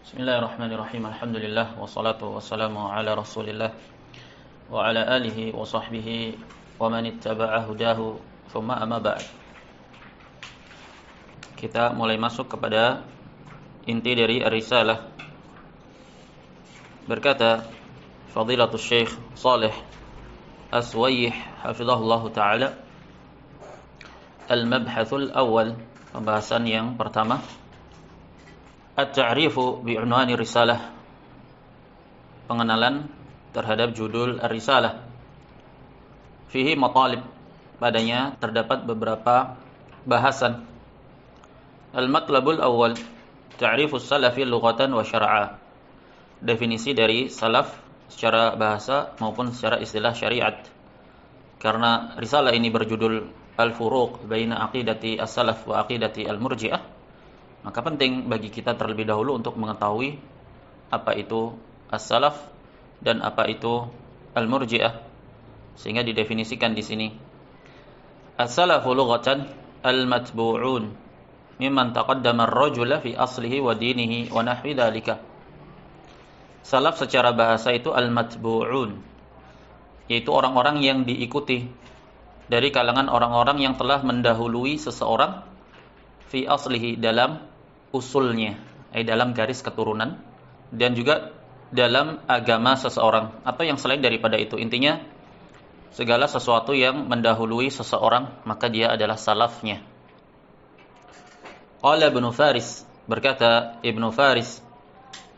Bismillahirrahmanirrahim. Alhamdulillah wassalatu wassalamu ala Rasulillah wa ala alihi wa sahbihi wa man ittaba'a hudahu thumma amma ba'd. Kita mulai masuk kepada inti dari Ar-Risalah. Berkata Fadilatul Syekh Shalih As-Suwayyih hafizahullah taala, Al-Mabhathul Awwal, pembahasan yang pertama, At-Ta'rifu bi'unwani risalah, pengenalan terhadap judul Ar-Risalah. Fihi matalib, padanya terdapat beberapa bahasan. Al-matlabul awal, ta'rifus salafi lughatan wa syar'a, definisi dari salaf secara bahasa maupun secara istilah syariat. Karena risalah ini berjudul Al-Furuq baina aqidati as-salaf wa aqidati al-murji'ah, maka penting bagi kita terlebih dahulu untuk mengetahui apa itu as-salaf dan apa itu al-murji'ah, sehingga didefinisikan di sini. As-salafu lughatan al-matbu'un mimman taqaddama ar-rajula fi aslihi wa dinihi wa nahwi dzalika. Salaf secara bahasa itu al-matbu'un, yaitu orang-orang yang diikuti dari kalangan orang-orang yang telah mendahului seseorang fi aslihi, dalam usulnya, dalam garis keturunan, dan juga dalam agama seseorang atau yang selain daripada itu. Intinya segala sesuatu yang mendahului seseorang maka dia adalah salafnya. Qala Ibnu Faris, berkata Ibnu Faris,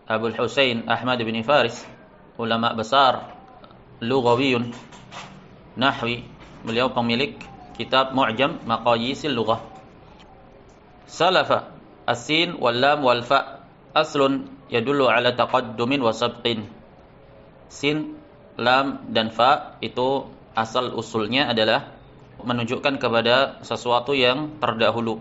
Abul Husain Ahmad bin Faris, ulama besar, lughawiyun, nahwi, beliau pemilik kitab Mu'jam Maqayisil Lughah. Salafa as-sin wal lam wal fa aslun yadullu ala taqaddumin wa sabqin. Sin, lam dan fa itu asal usulnya adalah menunjukkan kepada sesuatu yang terdahulu.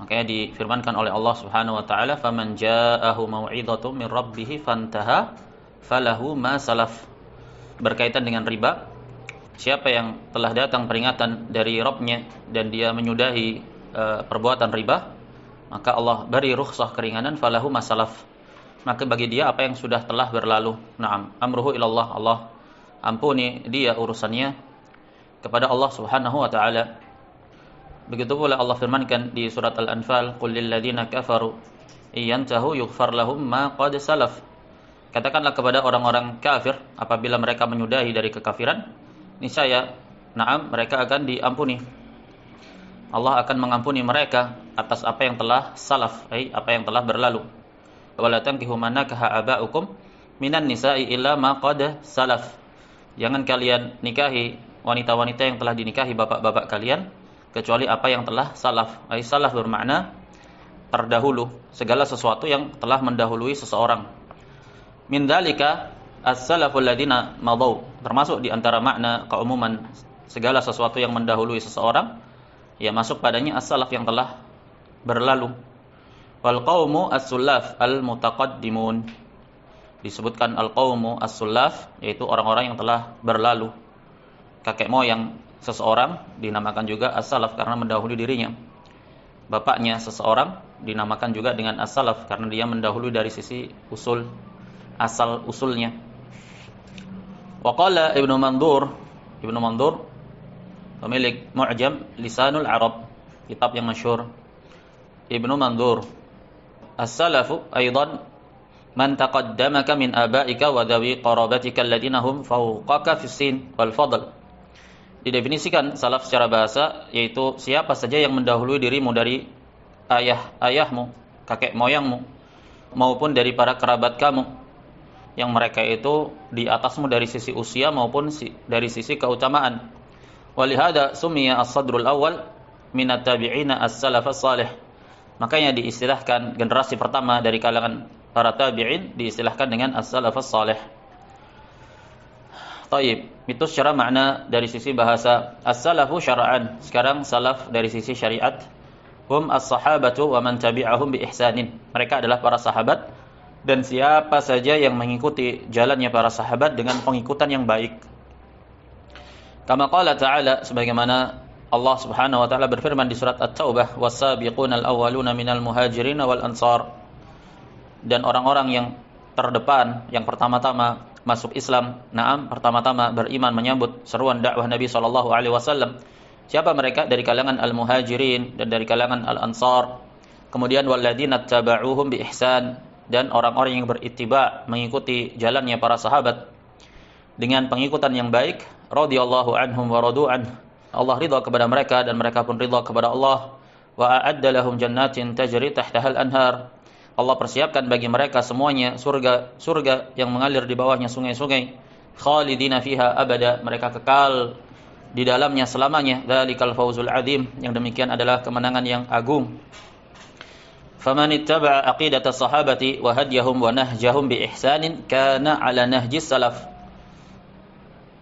Makanya difirmankan oleh Allah Subhanahu wa taala, faman ja'ahu mau'izatun min rabbih fantaha falahu ma salaf. Berkaitan dengan riba, siapa yang telah datang peringatan dari Rabb-nya dan dia menyudahi perbuatan riba, maka Allah beri rukhsah keringanan, falahu masalaf, maka bagi dia apa yang sudah telah berlalu. Naam, amruhu ilallah, Allah ampuni dia urusannya kepada Allah Subhanahu wa taala. Begitu pula Allah firmankan di surat Al-Anfal, qul lil ladzina kafaru iyantahu yughfar lahum ma qad salaf. Katakanlah kepada orang-orang kafir, apabila mereka menyudahi dari kekafiran, niscaya naam mereka akan diampuni. Allah akan mengampuni mereka atas apa yang telah salaf, apa yang telah berlalu. Wala tankihu ma nakaha aba'ukum minan nisa'i illa ma qad salaf. Jangan kalian nikahi wanita-wanita yang telah dinikahi bapak-bapak kalian kecuali apa yang telah salaf. Salaf bermakna terdahulu, segala sesuatu yang telah mendahului seseorang. Min dzalika as-salaful ladzina madaw, termasuk di antara makna keumuman segala sesuatu yang mendahului seseorang, ya masuk padanya as-salaf yang telah berlalu. Wal qaumu as-sullaf al-mutaqaddimun, disebutkan al-qaumu as-sullaf, yaitu orang-orang yang telah berlalu. Kakek moyang seseorang dinamakan juga as-salaf karena mendahului dirinya. Bapaknya seseorang dinamakan juga dengan as-salaf karena dia mendahului dari sisi usul, asal usulnya. Wa qala Ibnu Mandur, pemilik Mu'jam Lisanul Arab, kitab yang masyhur, Ibnu Mandur, as-salafu aidan man taqaddamaka min abaika wa dawi qarabatika alladziina hum fawqaka fis sin wal fadl. Didefinisikan salaf secara bahasa yaitu siapa saja yang mendahului dirimu dari ayahmu, kakek moyangmu, maupun dari para kerabat kamu yang mereka itu di atasmu dari sisi usia maupun dari sisi keutamaan. Walihada sumiya as-sadrul awal minat tabi'ina as-salaf as-salih. Makanya diistilahkan generasi pertama dari kalangan para tabi'in diistilahkan dengan as-salaf as-salih. Taib, itu secara makna dari sisi bahasa. As-salafu syara'an, sekarang salaf dari sisi syariat. Hum as-sahabatu wa man tabi'ahum bi ihsanin. Mereka adalah para sahabat dan siapa saja yang mengikuti jalannya para sahabat dengan pengikutan yang baik. Kama qala ta'ala, sebagaimana Allah Subhanahu wa taala berfirman di surat At-Taubah, "Was-sabiqunal awwaluna minal muhajirin wal ansar." dan orang-orang yang terdepan yang pertama-tama masuk Islam, pertama-tama beriman menyambut seruan dakwah Nabi sallallahu alaihi wasallam. Siapa mereka? Dari kalangan al-muhajirin dan dari kalangan al-ansar. Kemudian walladzina tabauhum bi ihsan, dan orang-orang yang berittiba mengikuti jalannya para sahabat dengan pengikutan yang baik, radhiyallahu anhum wa radu an. Allah ridha kepada mereka dan mereka pun ridha kepada Allah. Wa a'adda lahum jannatin tajri tahtaha al-anhar. Allah persiapkan bagi mereka semuanya surga yang mengalir di bawahnya sungai-sungai. Khalidina fiha abada, mereka kekal di dalamnya selamanya. Dzalikal fawzul adzim, yang demikian adalah kemenangan yang agung. Faman ittaba'a aqidata sahabati wa hadyahum wa nahjahum bi ihsanin kana 'ala nahjis salaf.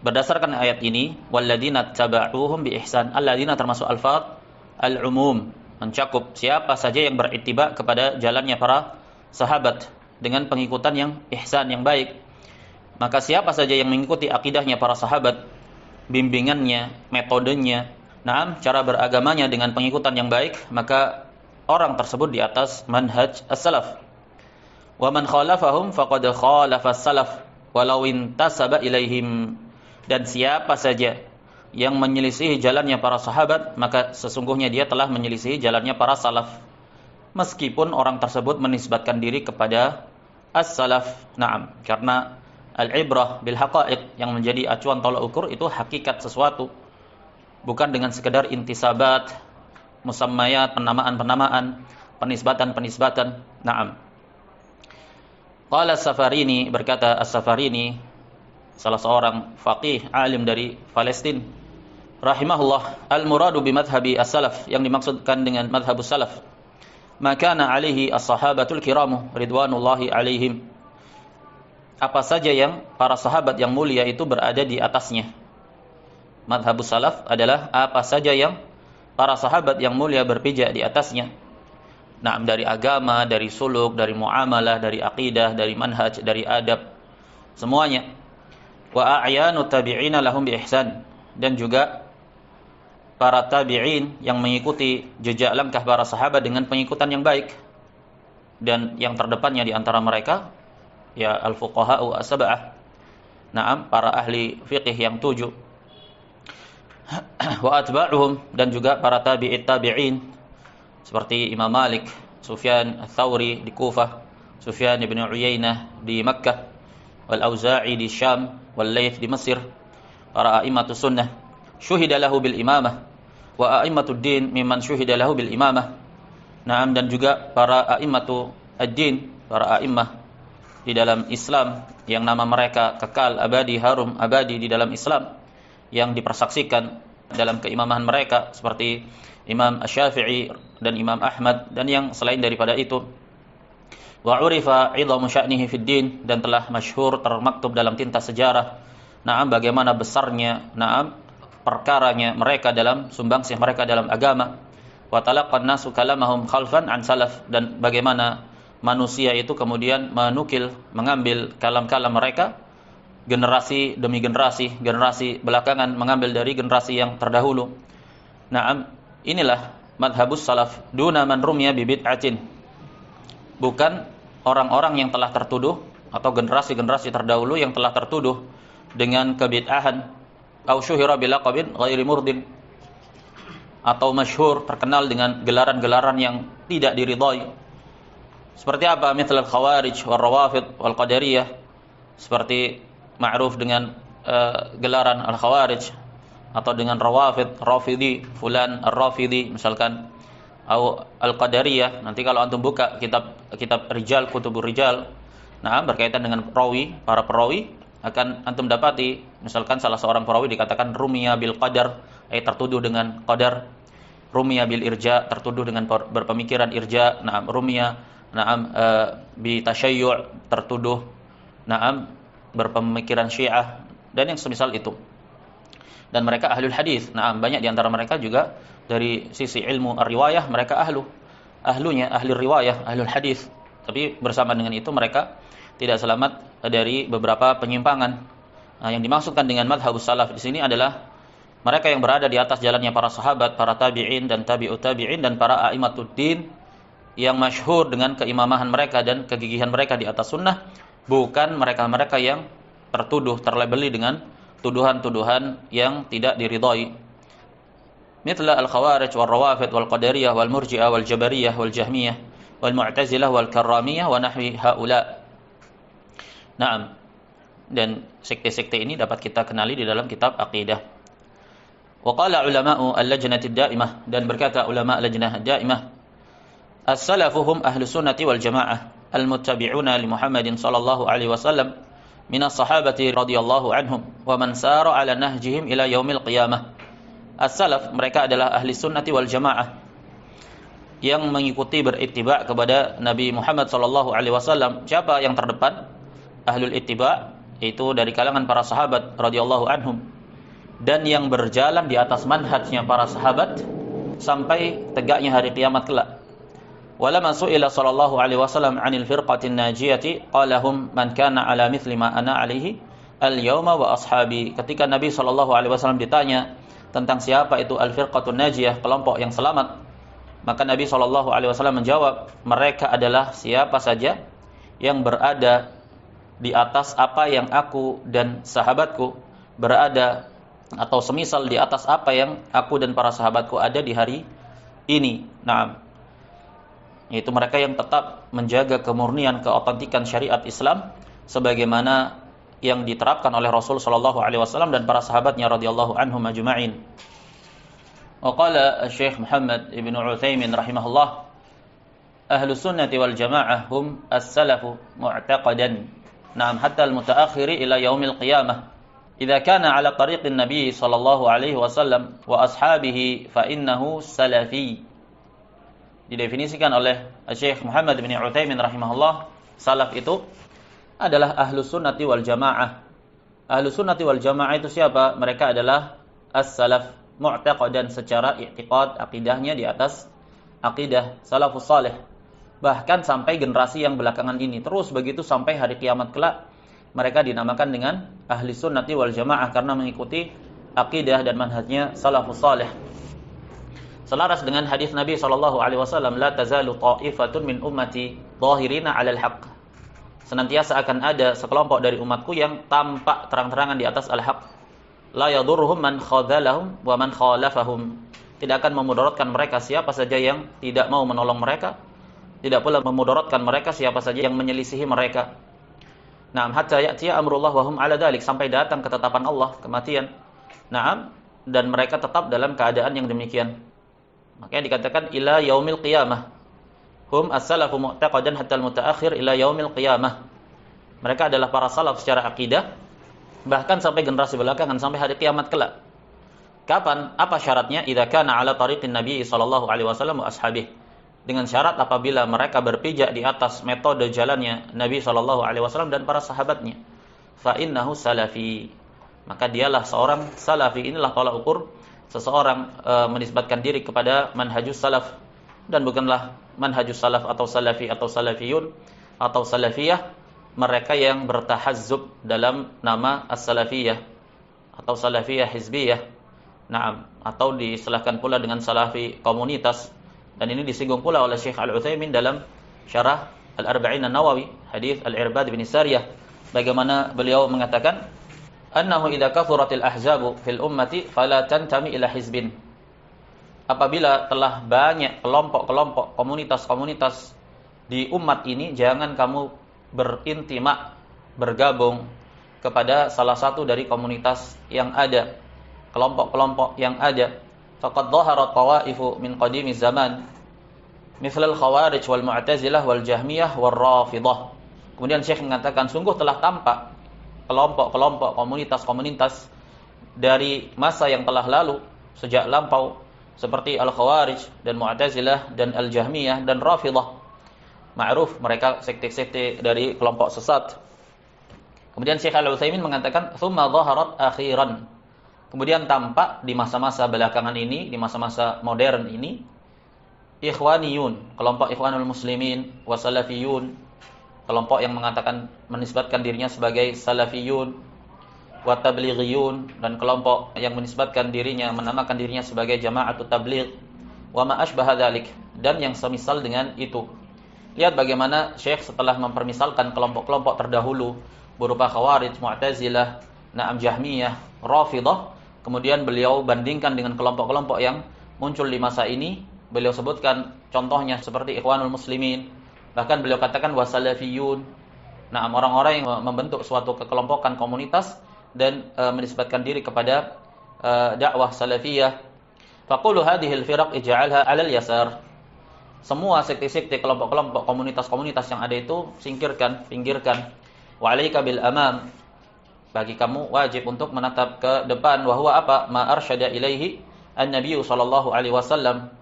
Berdasarkan ayat ini, walladzina tabauhum bi ihsan, alladzina termasuk alfaz al-umum, mencakup siapa saja yang berittiba kepada jalannya para sahabat dengan pengikutan yang ihsan, yang baik. Maka siapa saja yang mengikuti akidahnya para sahabat, bimbingannya, metodenya, cara beragamanya dengan pengikutan yang baik, maka orang tersebut di atas manhaj as-salaf. Wa man khalafahum faqad khalafa as-salaf walau intasaba ilaihim. Dan siapa saja yang menyelisihi jalannya para sahabat, maka sesungguhnya dia telah menyelisihi jalannya para salaf, meskipun orang tersebut menisbatkan diri kepada as-salaf. Karena al-ibrah bil haqa'iq, yang menjadi acuan tolak ukur itu hakikat sesuatu, bukan dengan sekedar intisabat, musammayat, penamaan-penamaan, penisbatan-penisbatan. Qala as-Safarini, berkata as-Safarini, salah seorang faqih alim dari Palestina, rahimahullah, al-muradu bi madhhabi as-salaf, yang dimaksudkan dengan madhhabus salaf, makana alaihi as-sahabatul kiramu ridwanullahi alaihim, apa saja yang para sahabat yang mulia itu berada di atasnya. Madhabus salaf adalah apa saja yang para sahabat yang mulia berpijak di atasnya. Dari agama, dari suluk, dari muamalah, dari aqidah, dari manhaj, dari adab, semuanya. Wa a'yanu tabi'ina lahum bi ihsan, dan juga para tabi'in yang mengikuti jejak langkah para sahabat dengan pengikutan yang baik. Dan yang terdepannya di antara mereka ya al-fuqaha'u as-sab'ah. Para ahli fiqih yang 7. Wa atba'uhum, dan juga para tabi'in seperti Imam Malik, Sufyan ats-Tsauri di Kufah, Sufyan bin Uyainah di Makkah, wal Auza'i di Syam, wal Laits di Mesir, para a'immatus sunnah syuhida lahu bil imamah wa a'immatud din mimman syuhida lahu bil imamah. Dan juga para a'immatu ad-din, para a'immah di dalam Islam yang nama mereka kekal abadi, harum abadi di dalam Islam, yang dipersaksikan dalam keimaman mereka, seperti Imam Asy-Syafi'i dan Imam Ahmad dan yang selain daripada itu. Wa urifa 'idhamu sya'nihi fid din, dan telah masyhur, termaktub dalam tinta sejarah, bagaimana besarnya perkaranya mereka dalam sumbangsih mereka dalam agama. Wa talaqqan nasu kalamahum khalfan an salaf, dan bagaimana manusia itu kemudian mengambil kalam-kalam mereka generasi demi generasi belakangan mengambil dari generasi yang terdahulu. Inilah madhabus salaf duna man rumiya bi bid'atin. Bukan orang-orang yang telah tertuduh atau generasi-generasi terdahulu yang telah tertuduh dengan kebid'ahan, au syuhira bilaqabin ghairi murdin, atau masyhur terkenal dengan gelaran-gelaran yang tidak diridhai. Seperti apa? Mithl al-khawarij wal rawafid wal qadariyah, seperti ma'ruf dengan gelaran al-khawarij atau dengan rawafid, rafidi, fulan ar-rafidi misalkan, atau al-qadariyah. Nanti kalau antum buka kitab rijal, kutubur rijal, berkaitan dengan perawi, para perawi, akan antum dapati misalkan salah seorang perawi dikatakan rumiya bil qadar, tertuduh dengan qadar, rumiya bil irja, tertuduh dengan berpemikiran irja, rumiya bi tasyayyu', tertuduh berpemikiran Syiah, dan yang semisal itu. Dan mereka ahlul hadis. Banyak di antara mereka juga dari sisi ilmu riwayah mereka ahli riwayah, ahlul hadis. Tapi bersama dengan itu mereka tidak selamat dari beberapa penyimpangan. Yang dimaksudkan dengan madhabus salaf di sini adalah mereka yang berada di atas jalannya para sahabat, para tabi'in dan tabi'ut tabi'in, dan para a'immatud din yang masyhur dengan keimamahan mereka dan kegigihan mereka di atas sunnah, bukan mereka-mereka yang terlabeli dengan tuduhan-tuduhan yang tidak diridhai. Mithla al-khawarij wal rawafid wal qadariyah wal murji'ah wal jabariyah wal jahmiyah wal mu'tazilah wal karramiyah wa nahwi haula. Naam. Dan sekte-sekte ini dapat kita kenali di dalam kitab akidah. Wa qala ulama'u al-lajnah ad-da'imah, dan berkata ulama al-lajnah ad-da'imah, as-salafu hum ahlus sunnati wal jamaah al-muttabi'una li Muhammadin sallallahu alaihi wasallam min as-sahabati radhiyallahu anhum wa man sara ala nahjihim ila yaumil qiyamah. As-salaf, mereka adalah ahli sunnati wal jamaah yang mengikuti berittiba kepada Nabi Muhammad sallallahu alaihi wasallam. Siapa yang terdepan? Ahlul ittiba, itu dari kalangan para sahabat radhiyallahu anhum, dan yang berjalan di atas manhajnya para sahabat sampai tegaknya hari kiamat kelak. Walamma su'ila sallallahu alaihi wasallam 'anil firqatin najiyati qala hum man kana 'ala mithli ma ana 'alaihi al-yauma wa ashabi. Ketika Nabi sallallahu alaihi wasallam ditanya tentang siapa itu al-firqatun najiyah, kelompok yang selamat, maka Nabi sallallahu alaihi wasallam menjawab, mereka adalah siapa saja yang berada di atas apa yang aku dan sahabatku berada, atau semisal di atas apa yang aku dan para sahabatku ada di hari ini. Naam. Yaitu mereka yang tetap menjaga kemurnian, keautentikan syariat Islam sebagaimana yang diterapkan oleh Rasul sallallahu alaihi wasallam dan para sahabatnya radhiyallahu anhum ajma'in. Wa qala Syekh Muhammad Ibn Utsaimin rahimahullah, ahlus sunnati wal jamaah hum as-salafu mu'taqadan. Naam, hatta al-mutaakhiri ila yaumil qiyamah. Idza kana ala tariqin Nabi sallallahu alaihi wasallam wa ashabihi fa innahu salafi. Didefinisikan oleh Syekh Muhammad bin Utsaimin rahimahullah, salaf itu adalah ahlus sunnati wal jamaah. Ahlus sunnati wal jamaah itu siapa? Mereka adalah as-salaf, mu'taqadan, secara i'tiqad, akidahnya di atas akidah salafus salih. Bahkan sampai generasi yang belakangan ini, terus begitu sampai hari kiamat kelak, mereka dinamakan dengan ahli sunnati wal jamaah karena mengikuti akidah dan manhajnya salafus salih. Selaras dengan hadis Nabi sallallahu alaihi wasallam, la tazalu ta'ifatun min ummati dhahirina 'alal haqq. Senantiasa akan ada sekelompok dari umatku yang tampak terang-terangan di atas al-haq. La yadurruhum man khadhalahum wa man khalafahum. Tidak akan memudaratkan mereka siapa saja yang tidak mau menolong mereka, tidak pula memudaratkan mereka siapa saja yang menyelisihi mereka. Naam, hatta ya'tiya amrullah wa hum 'ala dzalik, sampai datang ketetapan Allah, kematian. Naam, dan mereka tetap dalam keadaan yang demikian. Makanya dikatakan ila yaumil qiyamah. Hum as-salafu mu'taqadan hatta al-mutaakhir ila yaumil qiyamah. Mereka adalah para salaf secara akidah bahkan sampai generasi belakangan, sampai hari kiamat kelak. Kapan? Apa syaratnya? Idza kana 'ala tariqin Nabi sallallahu alaihi wasallam wa ashabihi. Dengan syarat apabila mereka berpijak di atas metode jalannya Nabi sallallahu alaihi wasallam dan para sahabatnya. Fa innahu salafi. Maka dialah seorang salafi. Inilah tolak ukur seseorang menisbatkan diri kepada manhajus salaf, dan bukanlah manhajus salaf atau salafi atau salafiyun atau salafiyah mereka yang bertahazzub dalam nama as-salafiyah atau salafiyah hizbiyah. Naam, atau diistilahkan pula dengan salafi komunitas. Dan ini disinggung pula oleh Syekh Al-Utsaimin dalam syarah Al-Arba'in An-Nawawi, hadis Al-Irbad bin Sariyah, bagaimana beliau mengatakan, annahu idza kathuratil ahzabu fil ummati fala tantami ila hizbin. Apabila telah banyak kelompok-kelompok, komunitas-komunitas di umat ini, jangan kamu berintimak, bergabung kepada salah satu dari komunitas yang ada, kelompok-kelompok yang ada. Faqad dhaharat tawaifu min qadimi zaman mithl al-khawarij wal mu'tazilah wal jahmiyah wal rafidah. Kemudian Syekh mengatakan, sungguh telah tampak kelompok-kelompok, komunitas-komunitas dari masa yang telah lalu, sejak lampau, seperti al-khawarij dan mu'tazilah dan al-jahmiyah dan rafidah. Ma'ruf, mereka sekte-sekte dari kelompok sesat. Kemudian Syekh Al-Utsaimin mengatakan, thumma dhaharat akhiran. Kemudian tampak di masa-masa belakangan ini, di masa-masa modern ini, ikhwaniyun, kelompok ikhwanul muslimin, wasalafiyun, kelompok yang mengatakan, menisbatkan dirinya sebagai salafiyun, watablighiyun, dan kelompok yang menisbatkan dirinya, menamakan dirinya sebagai jama'atut tabligh, wa ma asbaha dzalik, dan yang semisal dengan itu. Lihat bagaimana Syekh setelah mempermisalkan kelompok-kelompok terdahulu berupa Khawarij, Mu'tazilah, Na'am Jahmiyah, Rafidhah, kemudian beliau bandingkan dengan kelompok-kelompok yang muncul di masa ini. Beliau sebutkan contohnya seperti Ikhwanul Muslimin, bahkan beliau katakan wasalafiyun. Nah, orang-orang yang membentuk suatu kekelompokan komunitas dan menisbatkan diri kepada dakwah salafiyah. Faqulu hadhil firaq ij'alha 'alal yasar. Semua sekte-sekte, kelompok-kelompok, komunitas-komunitas yang ada itu singkirkan, pinggirkan. Wa 'alaika bil amam. Bagi kamu wajib untuk menatap ke depan. Wa huwa apa? Ma arsyada ilaihi an-nabiy sallallahu alaihi wasallam.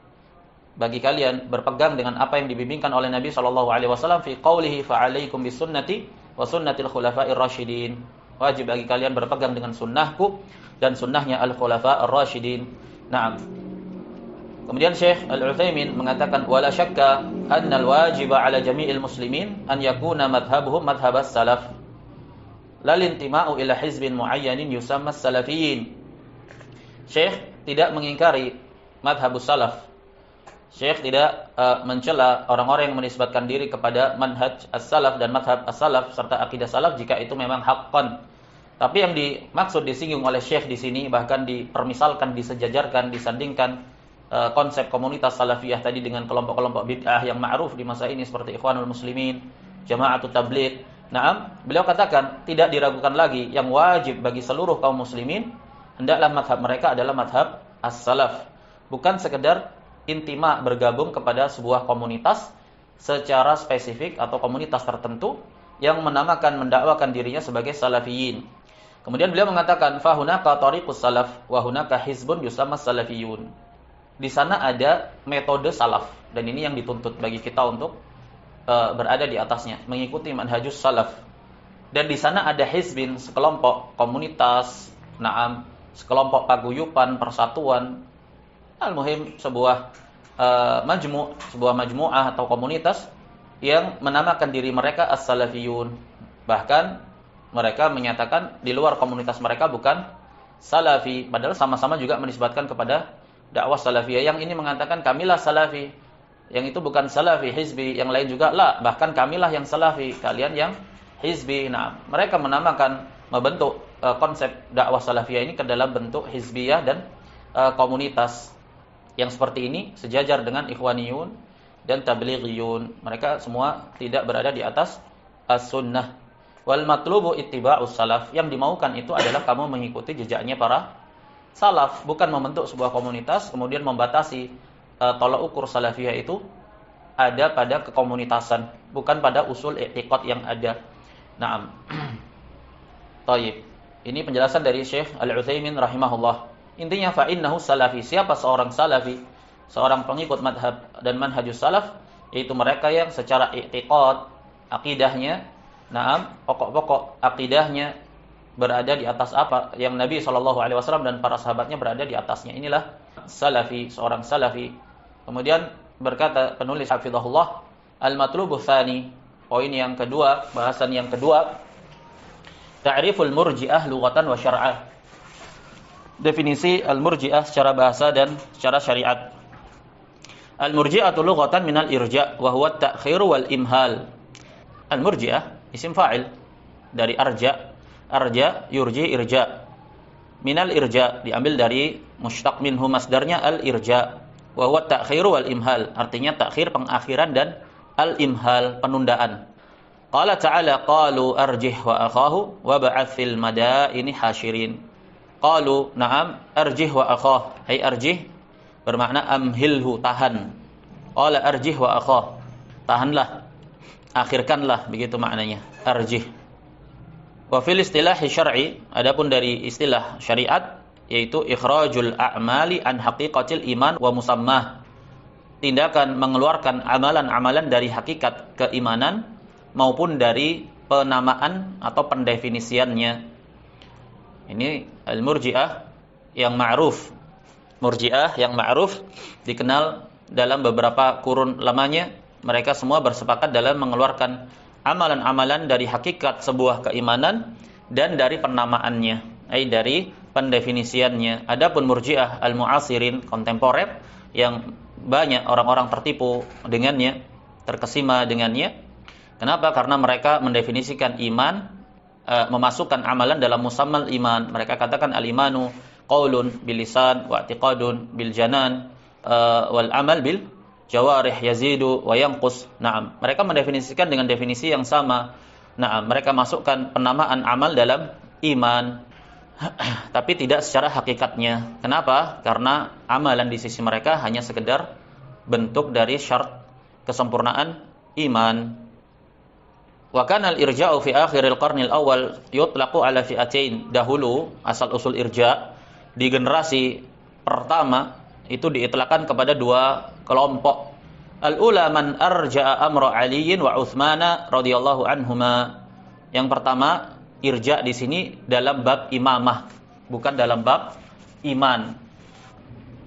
Bagi kalian berpegang dengan apa yang dibimbingkan oleh Nabi sallallahu alaihi wasallam fi qaulihi fa 'alaikum bisunnati wa sunnatil khulafa'ir rasyidin. Wajib bagi kalian berpegang dengan sunnahku dan sunnahnya al-khulafa'ir rasyidin. Naam. Kemudian Syekh Al-Utsaimin mengatakan wala syakka anna al-wajiba 'ala jami'il muslimin an yakuna madhhabuhum madhhabas salaf. La lintima'u ila hizbin muayyanin yusamma as-salafiyyin. Syekh tidak mengingkari madhhabus salaf. Syekh tidak mencela orang-orang yang menisbatkan diri kepada manhaj as-salaf dan madhab as-salaf serta akidah salaf jika itu memang haqqan. Tapi yang dimaksud disinggung oleh Syekh di sini, bahkan dipermisalkan, disejajarkan, disandingkan konsep komunitas salafiyah tadi dengan kelompok-kelompok bid'ah yang ma'ruf di masa ini seperti Ikhwanul Muslimin, Jama'atut Tabligh. Naam, beliau katakan tidak diragukan lagi yang wajib bagi seluruh kaum muslimin hendaklah madhab mereka adalah madhab as-salaf. Bukan sekedar intima bergabung kepada sebuah komunitas secara spesifik atau komunitas tertentu yang menamakan, mendakwakan dirinya sebagai salafiyin. Kemudian beliau mengatakan fahunaka tariqus salaf wa hunaka hizbun yusamma salafiyun. Di sana ada metode salaf dan ini yang dituntut bagi kita untuk berada di atasnya, mengikuti manhajus salaf. Dan di sana ada hizbin, sekelompok komunitas, naam, sekelompok paguyupan, persatuan. Al-muhim sebuah majmu'ah atau komunitas yang menamakan diri mereka as-salafiyun. Bahkan mereka menyatakan di luar komunitas mereka bukan salafi, padahal sama-sama juga menisbatkan kepada dakwah salafiyah. Yang ini mengatakan kamilah salafi, yang itu bukan salafi hizbi, yang lain juga lah, bahkan kamilah yang salafi, kalian yang hizbi. Nah, mereka menamakan, membentuk konsep dakwah salafiyah ini ke dalam bentuk hizbiyah dan komunitas yang seperti ini sejajar dengan ikhwaniyun dan tablighiyun. Mereka semua tidak berada di atas as-sunnah. Wal matlubu ittiba'us salaf. Yang dimaukan itu adalah kamu mengikuti jejaknya para salaf, bukan membentuk sebuah komunitas kemudian membatasi tolak ukur salafiyah itu ada pada kekomunitasan, bukan pada usul i'tiqad yang ada. Naam. Taib. Ini penjelasan dari Syekh Al-Utsaimin rahimahullah. Intinya fa innahu salafi. Siapa seorang salafi? Seorang pengikut madhab dan manhajus salaf, yaitu mereka yang secara i'tiqad, akidahnya, naam, pokok-pokok akidahnya berada di atas apa yang Nabi SAW dan para sahabatnya berada di atasnya. Inilah salafi, seorang salafi. Kemudian berkata penulis hafizahullah, al-matlubu tsani, poin yang kedua, bahasan yang kedua, ta'riful murji'ah lughatan wa syar'ah. Definisi al-murji'ah secara bahasa dan secara syariat. Al-murji'atu lughatan minal irja' wa huwa at-ta'khir wal imhal. Al-murji'ah isim fa'il dari arja'. Arja yurji irja. Minal irja diambil dari mushtaq minhu, masdarnya al-irja. Wa huwa at-ta'khir wal imhal, artinya takhir pengakhiran dan al-imhal penundaan. Qala ta'ala qalu arjih wa akhahu wa ba'ath fil madaini hasyirin. Qalu na'am arjih wa akhah. Hai arjih bermakna amhilhu, tahan. Qala arjih wa akhah, tahanlah, akhirkanlah, begitu maknanya arjih. Wa fil istilah syar'i, adapun dari istilah syariat yaitu ikhrajul a'mali an haqiqatil iman wa musammah. Tindakan mengeluarkan amalan-amalan dari hakikat keimanan maupun dari penamaan atau pendefinisiannya. Ini al-murji'ah yang ma'ruf. Murji'ah yang ma'ruf dikenal dalam beberapa kurun lamanya. Mereka semua bersepakat dalam mengeluarkan amalan-amalan dari hakikat sebuah keimanan dan dari penamaannya, dari pendefinisiannya. Adapun murji'ah al-mu'asirin, kontemporer, yang banyak orang-orang tertipu dengannya, terkesima dengannya. Kenapa? Karena mereka mendefinisikan iman, memasukkan amalan dalam musammal iman. Mereka katakan al-imanu qaulun bil lisan wa i'tiqadun bil janan wal amal bil jawarih yazidu wa yanqus. Naam, mereka mendefinisikan dengan definisi yang sama. Naam, mereka masukkan penamaan amal dalam iman, tapi tidak secara hakikatnya. Kenapa? Karena amalan di sisi mereka hanya sekedar bentuk dari syarat kesempurnaan iman. Wa kana al-irja'u fi akhiril qarnil awal yutlaqu ala fi'atain. Dahulu asal usul irja' di generasi pertama itu diitlaqkan kepada dua kelompok. Al-ula man arja'a amra Aliyin wa Utsmana radhiyallahu anhuma. Yang pertama, irja' di sini dalam bab imamah, bukan dalam bab iman.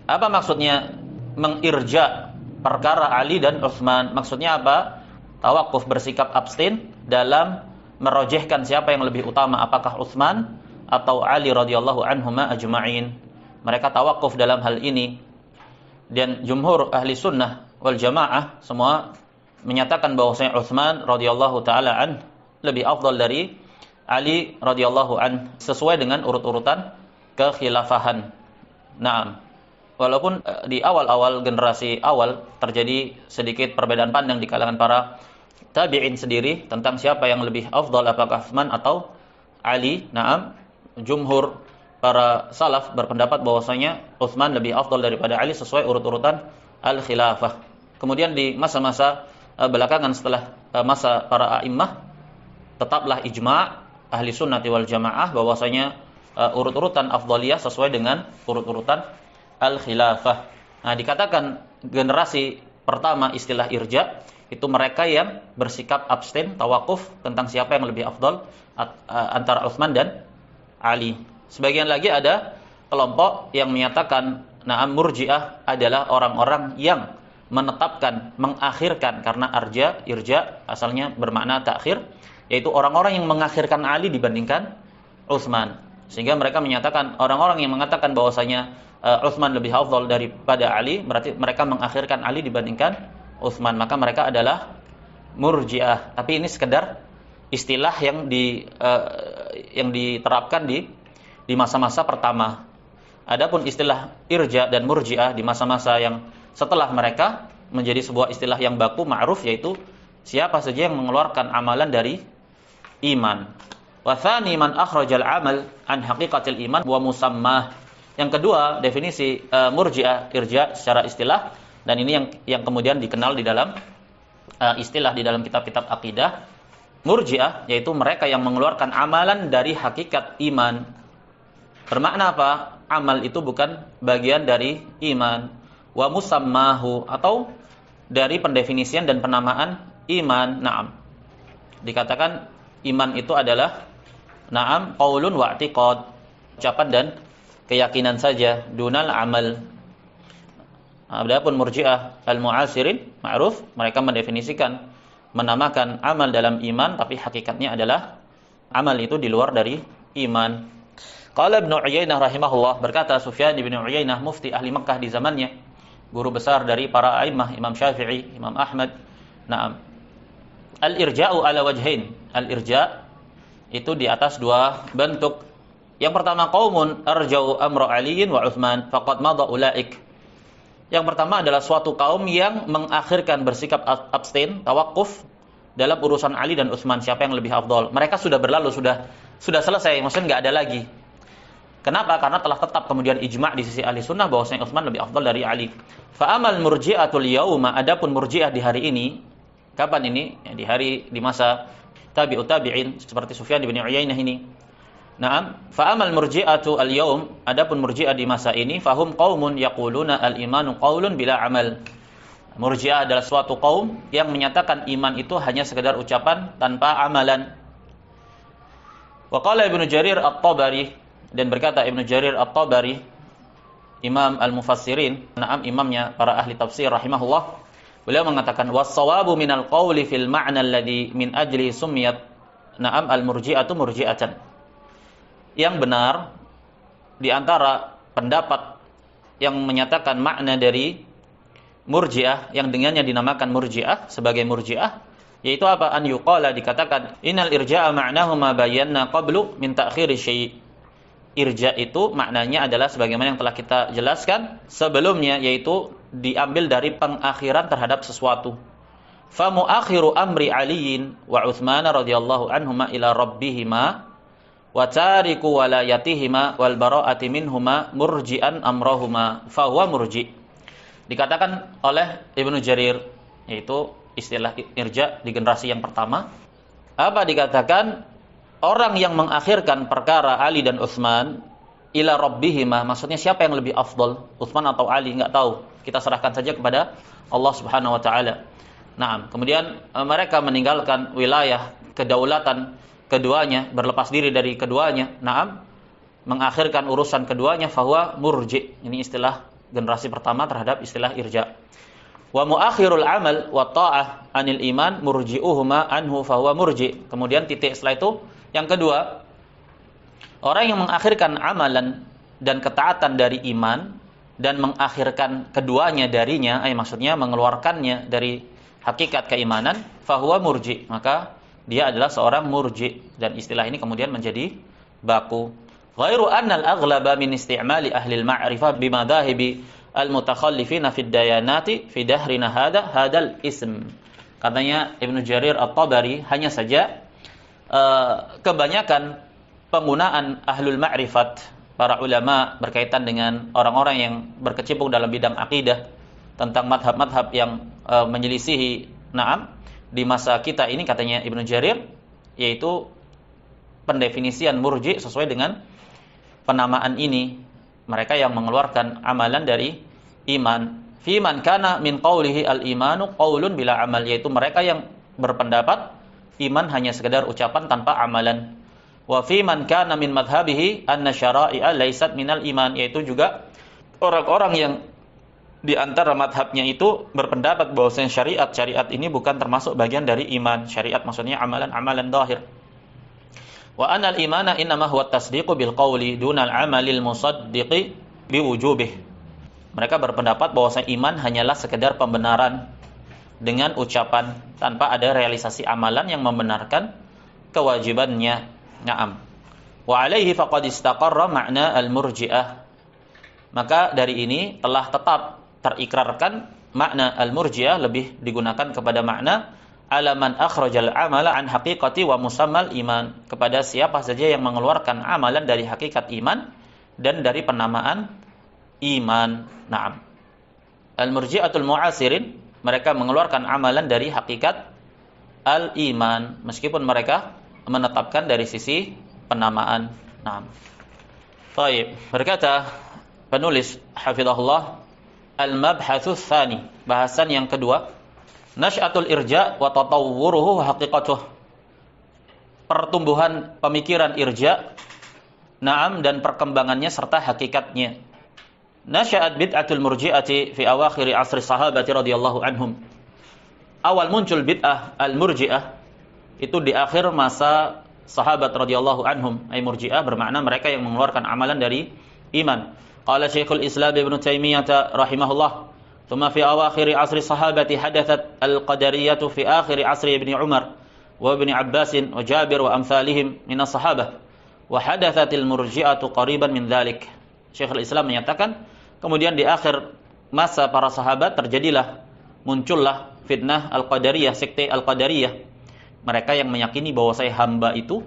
Apa maksudnya mengirja' perkara Ali dan Utsman? Maksudnya apa? Tawakuf, bersikap abstain dalam merojehkan siapa yang lebih utama, apakah Utsman atau Ali radhiyallahu anhuma ajma'in. Mereka tawakuf dalam hal ini. Dan jumhur ahli sunnah wal jamaah semua menyatakan bahwasanya Utsman radhiyallahu taala an lebih afdal dari Ali radhiyallahu an, sesuai dengan urut-urutan kekhilafahan. Naam. Walaupun di awal-awal generasi awal terjadi sedikit perbedaan pandang di kalangan para tabi'in sendiri tentang siapa yang lebih afdal, apakah Utsman atau Ali. Naam, jumhur para salaf berpendapat bahwasanya Utsman lebih afdal daripada Ali sesuai urut-urutan al-khilafah. Kemudian di masa-masa belakangan setelah masa para a'immah, tetaplah ijma' ahli sunnati wal jamaah bahwasanya urut-urutan afdaliyah sesuai dengan urut-urutan al-khilafah. Nah, dikatakan generasi pertama istilah irja' itu mereka yang bersikap abstain, tawakuf tentang siapa yang lebih afdal antara Utsman dan Ali. Sebagian lagi ada kelompok yang menyatakan na'am murji'ah adalah orang-orang yang menetapkan, mengakhirkan, karena irja asalnya bermakna takhir, yaitu orang-orang yang mengakhirkan Ali dibandingkan Utsman. Sehingga mereka menyatakan, orang-orang yang mengatakan bahwasanya Utsman lebih afdal daripada Ali, berarti mereka mengakhirkan Ali dibandingkan Utsman, maka mereka adalah murji'ah. Tapi ini sekedar istilah yang diterapkan di masa-masa pertama. Adapun istilah irja dan murji'ah di masa-masa yang setelah mereka menjadi sebuah istilah yang baku ma'ruf, yaitu siapa saja yang mengeluarkan amalan dari iman. Wa tsani man akhrajal amal an haqiqatil iman wa musammah. Yang kedua, definisi murji'ah, irja secara istilah, dan ini yang kemudian dikenal di dalam istilah di dalam kitab-kitab akidah. Murji'ah yaitu mereka yang mengeluarkan amalan dari hakikat iman. Bermakna apa? Amal itu bukan bagian dari iman. Wa musammahu, atau dari pendefinisian dan penamaan iman. Naam, dikatakan iman itu adalah naam qaulun wa i'tiqad, ucapan dan keyakinan saja, dunal amal. Adapun murji'ah al-mu'asirin ma'ruf, mereka mendefinisikan, menamakan amal dalam iman, tapi hakikatnya adalah amal itu di luar dari iman. Qala Ibnu Uyainah rahimahullah, berkata Sufyan bin Uyainah, mufti ahli Makkah di zamannya, guru besar dari para a'immah, Imam Syafi'i, Imam Ahmad. Naam. Al-irja'u ala wajhain. Al-irja' itu di atas dua bentuk. Yang pertama, qaumun arja'u amra Aliyin wa Utsman faqad madha ulaik. Yang pertama adalah suatu kaum yang mengakhirkan, bersikap abstain, tawakuf dalam urusan Ali dan Utsman, siapa yang lebih afdal. Mereka sudah berlalu, sudah selesai, maksudnya enggak ada lagi. Kenapa? Karena telah tetap kemudian ijma' di sisi ahli sunnah bahwasanya Utsman lebih afdal dari Ali. Fa amal murji'atul yauma, adapun murji'ah di hari ini, kapan ini? Ya, di masa tabi'ut tabi'in seperti Sufyan bin Uyainah ini. Naam, fa amal murji'atu al-yaum, adapun murji'ah di masa ini, fahum qaumun yaquluna al-imanu qaulun bila amal. Murji'ah adalah suatu kaum yang menyatakan iman itu hanya sekedar ucapan tanpa amalan. Wa qala Ibnu Jarir At-Tabari, dan berkata Ibnu Jarir At-Tabari, Imam Al-Mufassirin, naam imamnya para ahli tafsir rahimahullah, beliau mengatakan was-shawabu minal qawli fil ma'na alladhi min ajli sumiyat na'am al-murji'atu murji'atan. Yang benar di antara pendapat yang menyatakan makna dari Murji'ah yang dengannya dinamakan Murji'ah sebagai Murji'ah, yaitu apa? An yuqala, dikatakan innal irja'a ma'nahu ma bayyana qablu min ta'khiri syai'. Irja itu maknanya adalah sebagaimana yang telah kita jelaskan sebelumnya, yaitu diambil dari pengakhiran terhadap sesuatu. Fa muakhiru amri Aliin wa Utsman radhiyallahu anhuma ila rabbihima wa tariku walayatihima wal bara'ati minhuma murji'an amrahuma fa huwa murji'. Dikatakan oleh Ibnu Jarir, yaitu istilah irja di generasi yang pertama. Apa dikatakan? Orang yang mengakhirkan perkara Ali dan Utsman ila rabbihima, maksudnya siapa yang lebih afdal, Utsman atau Ali, enggak tahu. Kita serahkan saja kepada Allah Subhanahu wa taala. Nah, kemudian mereka meninggalkan wilayah kedaulatan keduanya, berlepas diri dari keduanya. Naam, mengakhirkan urusan keduanya, fahuwa murji'. Ini istilah generasi pertama terhadap istilah irja'. Wa muakhirul amal wa ta'ah anil iman murji'uhuma anhu fahuwa murji'. Kemudian titik setelah itu yang kedua, orang yang mengakhirkan amalan dan ketaatan dari iman dan mengakhirkan keduanya darinya, maksudnya mengeluarkannya dari hakikat keimanan, fahuwa murji', maka dia adalah seorang murji'. Dan istilah ini kemudian menjadi baku. Ghairu anna al-aghlaba min isti'mali ahli al-ma'rifah bimadhahibi al-mutakhallifina fid dayanati fi dahrina hadal ism. Katanya Ibnu Jarir At-Tabari, hanya saja kebanyakan penggunaan ahlul ma'rifat, para ulama berkaitan dengan orang-orang yang berkecimpung dalam bidang akidah tentang madhab-madhab yang menyelisihi na'am di masa kita ini, katanya Ibnu Jarir, yaitu pendefinisian murji' sesuai dengan penamaan ini, mereka yang mengeluarkan amalan dari iman. Fi man kana min qawlihi al-imanu qawlun bila amal, yaitu mereka yang berpendapat iman hanya sekedar ucapan tanpa amalan. Wa fi man kana min madhhabihi anna syara'i'a laysat minal iman, yaitu juga orang-orang yang di antara madhabnya itu berpendapat bahwasanya syariat ini bukan termasuk bagian dari iman. Syariat maksudnya amalan-amalan zahir. Wa anal imana innama huwa tasdiqu bil qawli dunal amalil musaddiqi biwujubih. Mereka berpendapat bahwasanya iman hanyalah sekedar pembenaran dengan ucapan tanpa ada realisasi amalan yang membenarkan kewajibannya. Na'am. Wa alaihi faqad istaqarra ma'na al-murji'ah. Maka dari ini telah tetap terikrarkan makna al-murji'ah, lebih digunakan kepada makna alaman akhrajal amala an haqiqati wa musammal iman, kepada siapa saja yang mengeluarkan amalan dari hakikat iman dan dari penamaan iman. Na'am. Al-murji'atul mu'asirin, mereka mengeluarkan amalan dari hakikat al-iman meskipun mereka menetapkan dari sisi penamaan. Nah, baik, berkata penulis hafizahullah, al-mabhatsus tsani, bahasan yang kedua, nasy'atul irja' wa tatawwuruhu wa haqiqatuh, pertumbuhan pemikiran irja', na'am, dan perkembangannya serta hakikatnya. Nasya'at bid'atul murji'ati fi awakhir asri sahabati radhiyallahu anhum. Awal muncul bid'ah al-murji'ah itu di akhir masa sahabat radhiyallahu anhum. Ay murji'ah bermakna mereka yang mengeluarkan amalan dari iman. Qala Syekhul Islam Ibnu Taimiyah rahimahullah, "Tsumma fi awakhir asri sahabati hadathat al-qadariyah fi akhir asri Ibnu Umar wa Ibnu Abbas wa Jabir wa amsalihim min as-sahabah wa hadathatil murji'atu qariban min dzalik." Syekhul Islam menyatakan, kemudian di akhir masa para sahabat terjadilah, muncullah fitnah Al-Qadariyah, sekte Al-Qadariyah. Mereka yang meyakini bahwa hamba itu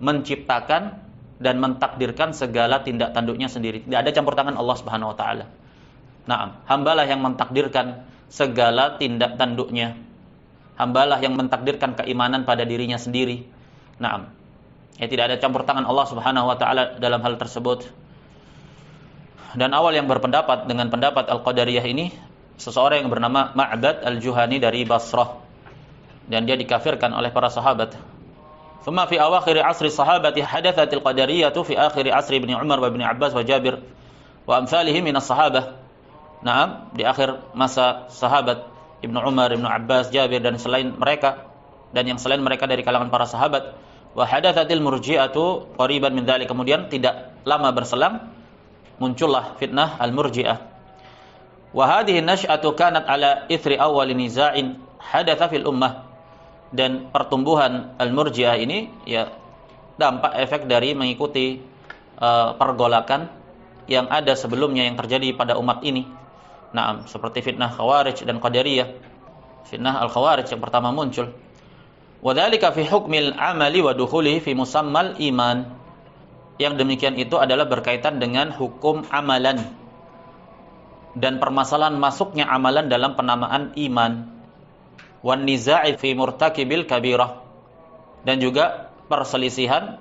menciptakan dan mentakdirkan segala tindak tanduknya sendiri. Tidak ada campur tangan Allah Subhanahu wa taala. Naam, hambalah yang mentakdirkan segala tindak tanduknya. Hambalah yang mentakdirkan keimanan pada dirinya sendiri. Naam. Tidak ada campur tangan Allah Subhanahu wa taala dalam hal tersebut. Dan awal yang berpendapat dengan pendapat Al-Qadariyah ini seseorang yang bernama Ma'bad Al-Juhani dari Basrah, dan dia dikafirkan oleh para sahabat. Thumma fi awakhir asri sahabati hadathat al-qadariyah fi akhir asri Ibnu Umar wa Ibnu Abbas wa Jabir wa amsalihim min as-sahabah. Naam, di akhir masa sahabat Ibnu Umar, Ibnu Abbas, Jabir dan selain mereka, dan yang selain mereka dari kalangan para sahabat. Wa hadathatil murji'atu qariban min dzalik. Kemudian tidak lama berselang muncullah fitnah al-murji'ah. Wa hadhihi nash'atu kanat ala ithri awwal niza'in hadatsa fil ummah. Dan pertumbuhan al-Murji'ah ini ya dampak efek dari mengikuti pergolakan yang ada sebelumnya yang terjadi pada umat ini. Naam, seperti fitnah Khawarij dan Qadariyah. Fitnah al-Khawarij yang pertama muncul. Wa dzalika fi hukmil amali wa dukhulihi fi musammal iman. Yang demikian itu adalah berkaitan dengan hukum amalan dan permasalahan masuknya amalan dalam penamaan iman. Wan niza'i fi murtakibil kabirah, dan juga perselisihan,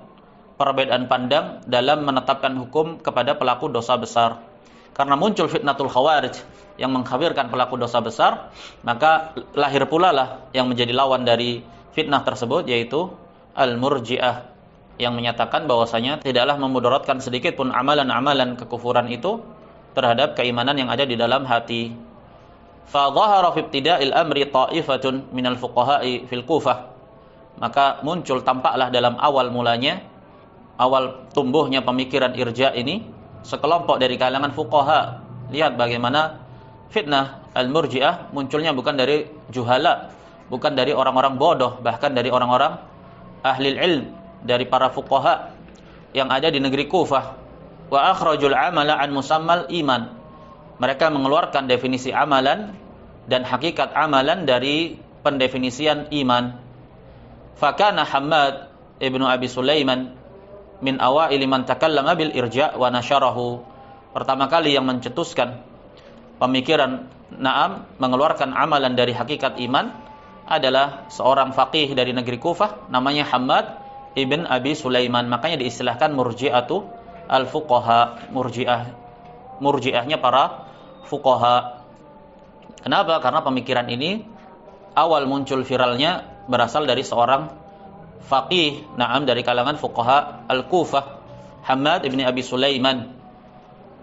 perbedaan pandang dalam menetapkan hukum kepada pelaku dosa besar. Karena muncul fitnatul Khawarij yang mengkafirkan pelaku dosa besar, maka lahir pula lah yang menjadi lawan dari fitnah tersebut, yaitu al-Murji'ah, yang menyatakan bahwasanya tidaklah memudaratkan sedikit pun amalan-amalan kekufuran itu terhadap keimanan yang ada di dalam hati. Fa dhahara fi ibtida'il amri ta'ifatun minal fuqaha'i fil Kufah. Maka muncul, tampaklah dalam awal mulanya, awal tumbuhnya pemikiran irja ini, sekelompok dari kalangan fuqaha. Lihat bagaimana fitnah al-Murji'ah munculnya bukan dari juhala, bukan dari orang-orang bodoh, bahkan dari orang-orang ahli ilm, dari para fuqaha yang ada di negeri Kufah. Wa akhrajul amala an musammal iman. Mereka mengeluarkan definisi amalan dan hakikat amalan dari pendefinisian iman. Fakana Hammad ibnu Abi Sulaiman min awaili man takallama bil irja' wa nasyarahu. Pertama kali yang mencetuskan pemikiran mengeluarkan amalan dari hakikat iman adalah seorang faqih dari negeri Kufah, namanya Hammad ibn Abi Sulaiman. Makanya diistilahkan murji'atu al-fuqaha, murji'ahnya para fuqaha. Kenapa? Karena pemikiran ini awal muncul viralnya berasal dari seorang faqih, dari kalangan fuqaha al-Kufah, Hammad ibn Abi Sulaiman.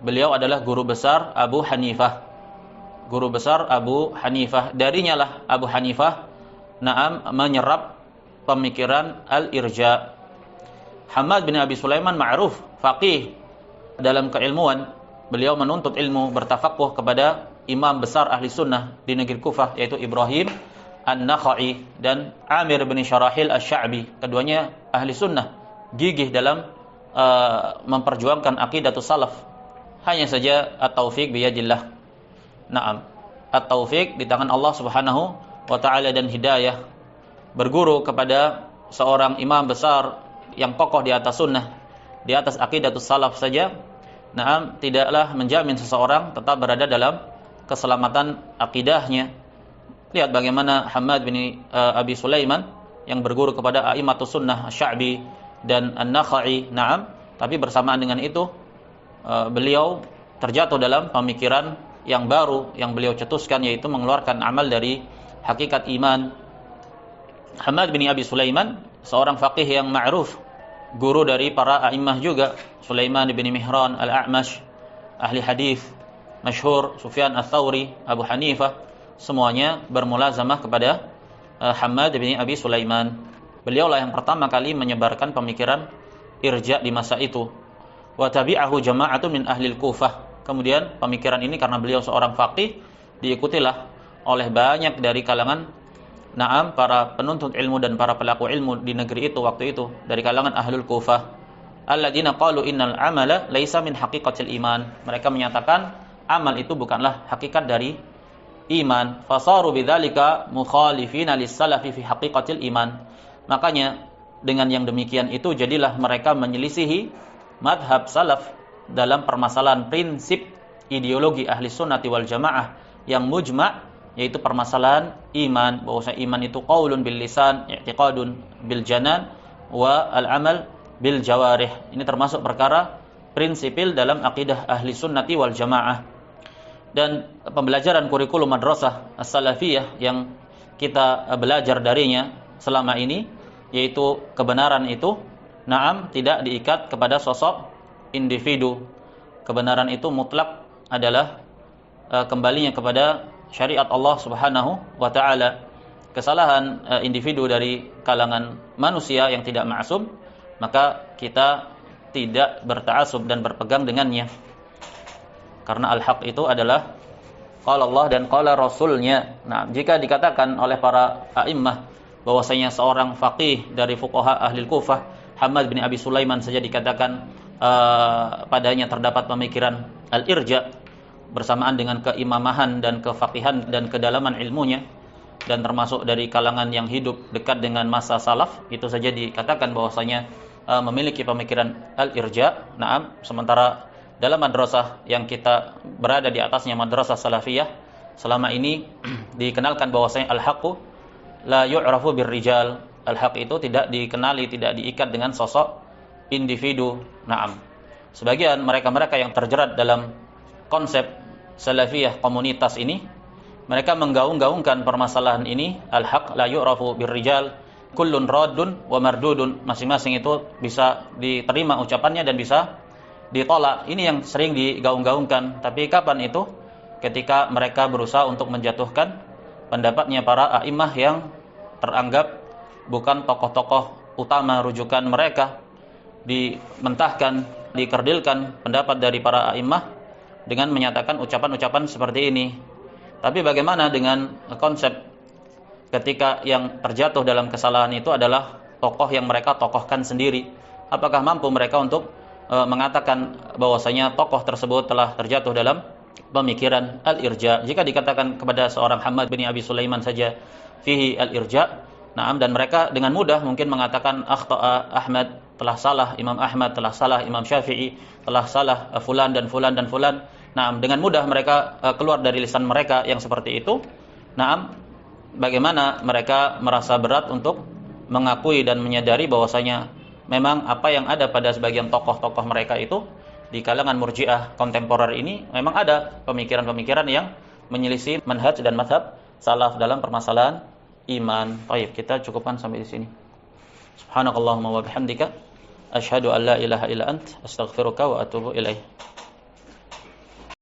Beliau adalah guru besar Abu Hanifah. Guru besar Abu Hanifah. Darinya lah Abu Hanifah menyerap pemikiran al-irja. Hammad bin Abi Sulaiman ma'ruf faqih dalam keilmuan. Beliau menuntut ilmu, bertafakuh kepada imam besar ahli sunnah di negeri Kufah, yaitu Ibrahim An-Nakha'i dan Amir bin Syarahil Asy-Sya'bi. Keduanya ahli sunnah, gigih dalam memperjuangkan aqidatus salaf. Hanya saja at-taufiq biyadillah. Naam, at-taufiq di tangan Allah Subhanahu wa taala dan hidayah. Berguru kepada seorang imam besar yang kokoh di atas sunnah, di atas aqidatus salaf saja, tidaklah menjamin seseorang tetap berada dalam keselamatan akidahnya. Lihat bagaimana Hammad bin Abi Sulaiman yang berguru kepada a'immatus sunnah Asy-Sya'bi dan An-Nakha'i, tapi bersamaan dengan itu beliau terjatuh dalam pemikiran yang baru yang beliau cetuskan, yaitu mengeluarkan amal dari hakikat iman. Hammad bin Abi Sulaiman seorang faqih yang ma'ruf, guru dari para a'immah juga, Sulaiman bin Mihran al-A'mash, ahli hadis masyhur, Sufyan ats-Tsauri, Abu Hanifah, semuanya bermulazamah kepada Hammad bin Abi Sulaiman. Beliaulah yang pertama kali menyebarkan pemikiran irja' di masa itu. Wa tabi'ahu jama'atun min ahli al-Kufah. Kemudian pemikiran ini karena beliau seorang faqih diikutilah oleh banyak dari kalangan para penuntut ilmu dan para pelaku ilmu di negeri itu waktu itu, dari kalangan ahlul Kufah. Alladzina qalu innal amala laisa min haqiqatil iman. Mereka menyatakan amal itu bukanlah hakikat dari iman. Fasaru bidzalika mukhalifina lis-salafi fi haqiqatil iman. Makanya dengan yang demikian itu jadilah mereka menyelisihi madhab salaf dalam permasalahan prinsip ideologi ahli sunnati wal jamaah yang mujma', yaitu permasalahan iman, bahwa iman itu qaulun bil lisan, i'tiqadun bil janan, wa al-amal bil jawarih. Ini termasuk perkara prinsipil dalam akidah ahli sunnati wal jamaah. Dan pembelajaran kurikulum madrasah as-salafiyah yang kita belajar darinya selama ini, yaitu kebenaran itu tidak diikat kepada sosok individu. Kebenaran itu mutlak adalah kembalinya kepada syariat Allah Subhanahu wa taala. Kesalahan individu dari kalangan manusia yang tidak ma'sum, maka kita tidak berta'assub dan berpegang dengannya. Karena al-haq itu adalah qala Allah dan qala Rasulnya. Nah, jika dikatakan oleh para a'immah bahwasanya seorang faqih dari fuqaha ahli Kufah, Hamad bin Abi Sulaiman saja dikatakan padanya terdapat pemikiran al-irja bersamaan dengan keimamahan dan kefaqihan dan kedalaman ilmunya, dan termasuk dari kalangan yang hidup dekat dengan masa salaf, itu saja dikatakan bahwasanya memiliki pemikiran al-irja. Naam, sementara dalam madrasah yang kita berada di atasnya, madrasah salafiyah, selama ini dikenalkan bahwasanya al-haqqu la yu'rafu birrijal. Al-haq itu tidak dikenali, tidak diikat dengan sosok individu. Naam. Sebagian mereka-mereka yang terjerat dalam konsep salafiyah komunitas ini, mereka menggaung-gaungkan permasalahan ini, al-haq la yu'rafu birrijal, kullun raddun wa mardudun. Masing-masing itu bisa diterima ucapannya dan bisa ditolak. Ini yang sering digaung-gaungkan. Tapi kapan itu? Ketika mereka berusaha untuk menjatuhkan pendapatnya para a'immah yang teranggap bukan tokoh-tokoh utama rujukan mereka, dimentahkan, dikerdilkan pendapat dari para a'immah dengan menyatakan ucapan-ucapan seperti ini. Tapi bagaimana dengan konsep ketika yang terjatuh dalam kesalahan itu adalah tokoh yang mereka tokohkan sendiri? Apakah mampu mereka untuk mengatakan bahwasanya tokoh tersebut telah terjatuh dalam pemikiran al-irja? Jika dikatakan kepada seorang Hamad bin Abi Sulaiman saja fihi al-irja, naam, dan mereka dengan mudah mungkin mengatakan akhta'a Ahmad, telah salah Imam Ahmad, telah salah Imam Syafi'i, telah salah fulan dan fulan dan fulan. Naam, dengan mudah mereka keluar dari lisan mereka yang seperti itu. Naam, bagaimana mereka merasa berat untuk mengakui dan menyadari bahwasanya memang apa yang ada pada sebagian tokoh-tokoh mereka itu di kalangan Murji'ah kontemporer ini memang ada pemikiran-pemikiran yang menyelisih manhaj dan mazhab salaf dalam permasalahan iman. Baik, kita cukupkan sampai di sini. Subhanakallahumma wa bihamdika asyhadu an la ilaha illa ant astaghfiruka wa atubu ilaik.